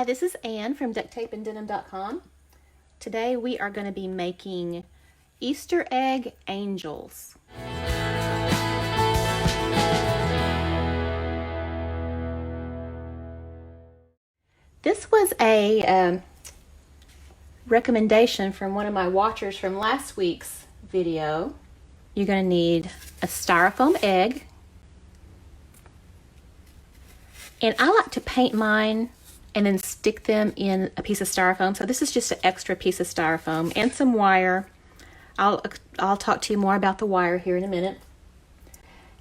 Hi, this is Anne from ducttapeanddenim.com. Today we are going to be making Easter egg angels. This was a recommendation from one of my watchers from last week's video. You're going to need a styrofoam egg. And I like to paint mine and then stick them in a piece of styrofoam. So this is just an extra piece of styrofoam and some wire. I'll talk to you more about the wire here in a minute.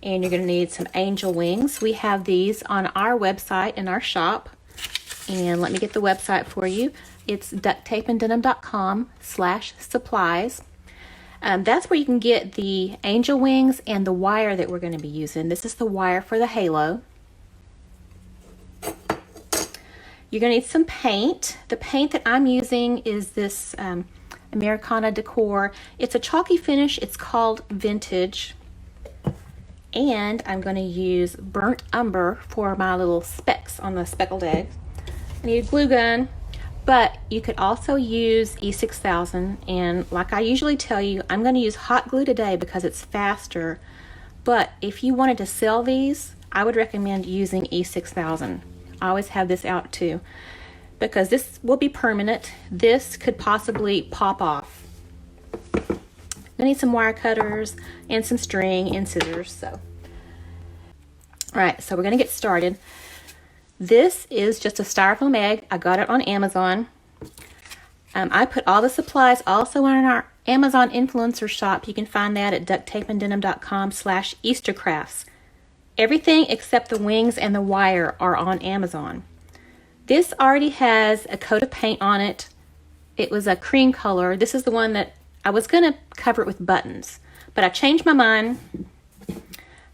And you're going to need some angel wings. We have these on our website in our shop. And let me get the website for you. It's ducttapeanddenim.com/supplies. That's where you can get the angel wings and the wire that we're going to be using. This is the wire for the halo. You're going to need some paint. The paint that I'm using is this Americana Decor. It's a chalky finish. It's called Vintage. And I'm going to use burnt umber for my little specks on the speckled eggs. I need a glue gun, but you could also use E6000. And like I usually tell you, I'm going to use hot glue today because it's faster. But if you wanted to sell these, I would recommend using E6000. I always have this out too, because this will be permanent. This could possibly pop off. I need some wire cutters and some string and scissors. So, all right, so we're gonna get started. This is just a styrofoam egg. I got it on Amazon. I put all the supplies also on our Amazon influencer shop. You can find that at ducttapeanddenim.com/eastercrafts. Everything except the wings and the wire are on Amazon. This already has a coat of paint on it. It was a cream color. This is the one that I was going to cover it with buttons, but I changed my mind.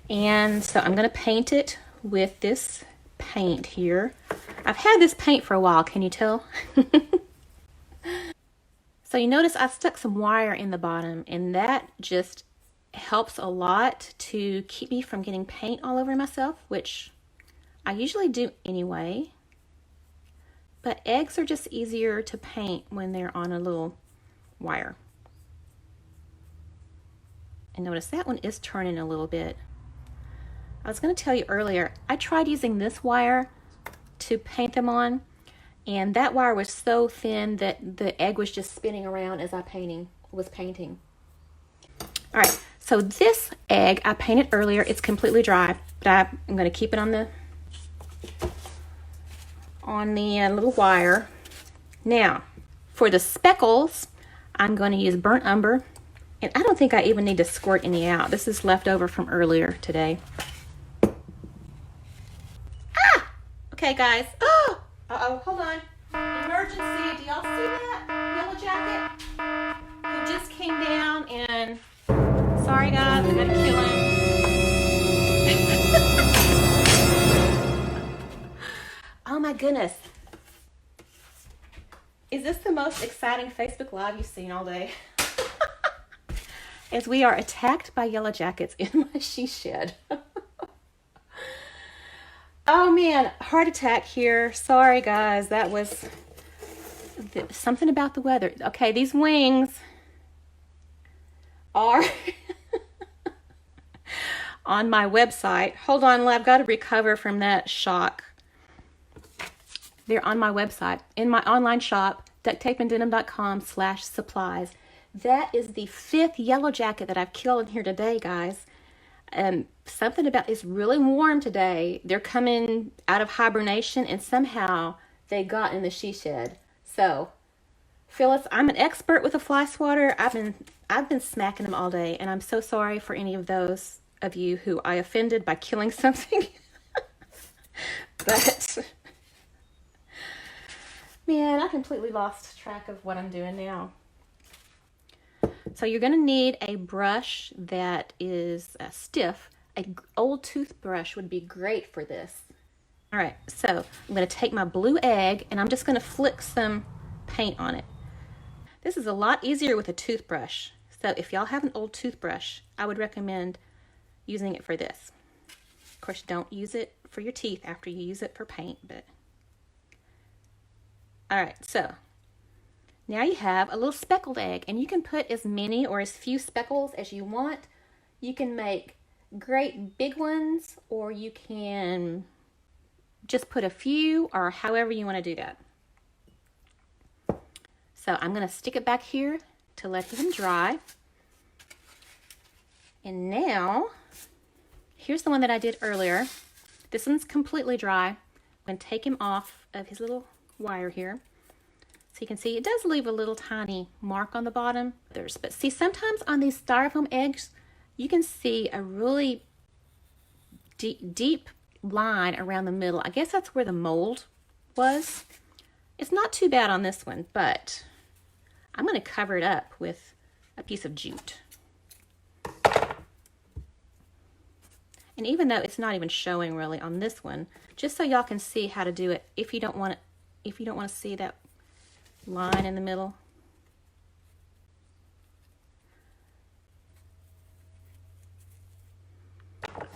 And so I'm going to paint it with this paint here. I've had this paint for a while, can you tell? So you notice I stuck some wire in the bottom, and that just helps a lot to keep me from getting paint all over myself, which I usually do anyway. But eggs are just easier to paint when they're on a little wire. And notice that one is turning a little bit. I was going to tell you earlier, I tried using this wire to paint them on, and that wire was so thin that the egg was just spinning around as I was painting. All right. So this egg I painted earlier. It's completely dry, but I'm going to keep it on the little wire. Now, for the speckles, I'm going to use burnt umber, and I don't think I even need to squirt any out. This is left over from earlier today. Ah! Okay, guys. Oh! Uh-oh, hold on. Emergency. Do y'all see that yellow jacket? Who just came down and... Sorry guys, I gotta kill him. Oh my goodness. Is this the most exciting Facebook Live you've seen all day? As we are attacked by yellow jackets in my she shed. Oh man, heart attack here. Sorry guys, that was something about the weather. Okay, these wings are... on my website. Hold on, I've got to recover from that shock. They're on my website, in my online shop, ducttapeanddenim.com/supplies. That is the 5th yellow jacket that I've killed in here today, guys. Something about it's really warm today. They're coming out of hibernation, and somehow they got in the she shed. So, Phyllis, I'm an expert with a fly swatter. I've been smacking them all day, and I'm so sorry for any of those of you who I offended by killing something. But man, I completely lost track of what I'm doing now. So you're going to need a brush that is stiff. An old toothbrush would be great for this. All right, so I'm going to take my blue egg and I'm just going to flick some paint on it. This is a lot easier with a toothbrush. So if y'all have an old toothbrush, I would recommend using it for this. Of course, don't use it for your teeth after you use it for paint, but All right, so now you have a little speckled egg, and you can put as many or as few speckles as you want. You can make great big ones, or you can just put a few, or however you want to do that. So I'm going to stick it back here to let him dry. And now, here's the one that I did earlier. This one's completely dry. I'm going to take him off of his little wire here. So you can see it does leave a little tiny mark on the bottom. But see, sometimes on these styrofoam eggs, you can see a really deep line around the middle. I guess that's where the mold was. It's not too bad on this one, but I'm going to cover it up with a piece of jute. And even though it's not even showing really on this one, just so y'all can see how to do it if you don't want to see that line in the middle.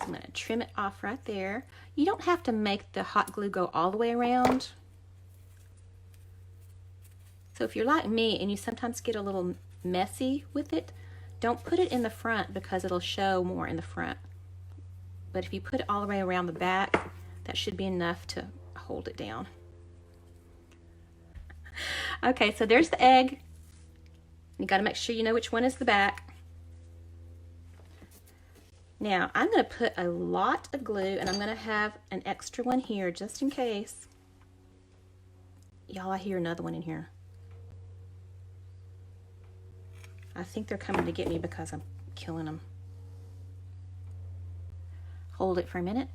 I'm going to trim it off right there. You don't have to make the hot glue go all the way around. So if you're like me and you sometimes get a little messy with it, don't put it in the front because it'll show more in the front. But if you put it all the way around the back, that should be enough to hold it down. Okay, so there's the egg. You got to make sure you know which one is the back. Now, I'm going to put a lot of glue, and I'm going to have an extra one here just in case. Y'all, I hear another one in here. I think they're coming to get me because I'm killing them. Hold it for a minute.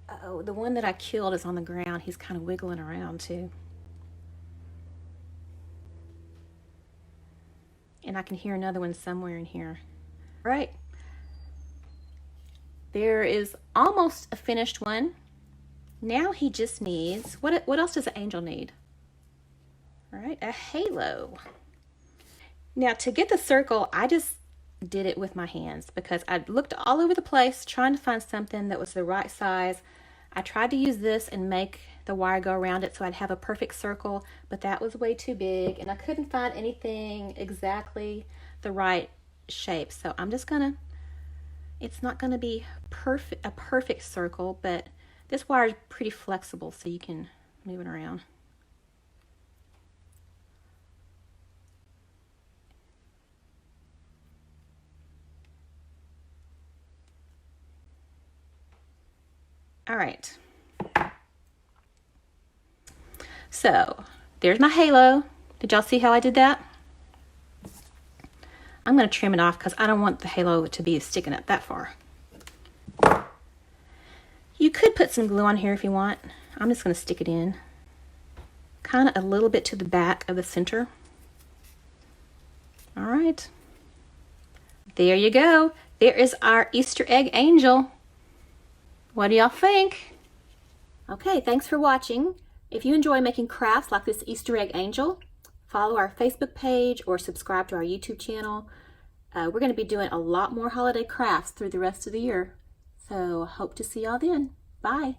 Uh-oh, the one that I killed is on the ground. He's kind of wiggling around too. And I can hear another one somewhere in here. All right. There is almost a finished one. Now he just needs, what else does an angel need? All right, a halo. Now to get the circle, I just did it with my hands because I looked all over the place trying to find something that was the right size. I tried to use this and make the wire go around it so I'd have a perfect circle, but that was way too big and I couldn't find anything exactly the right shape. So I'm just gonna, it's not gonna be a perfect circle, but this wire is pretty flexible so you can move it around. All right, so there's my halo. Did y'all see how I did that? I'm going to trim it off because I don't want the halo to be sticking up that far. You could put some glue on here if you want. I'm just going to stick it in kind of a little bit to the back of the center. All right, there you go. There is our Easter egg angel. What do y'all think? Okay, thanks for watching. If you enjoy making crafts like this Easter egg angel, follow our Facebook page or subscribe to our YouTube channel. We're going to be doing a lot more holiday crafts through the rest of the year. So hope to see y'all then. Bye.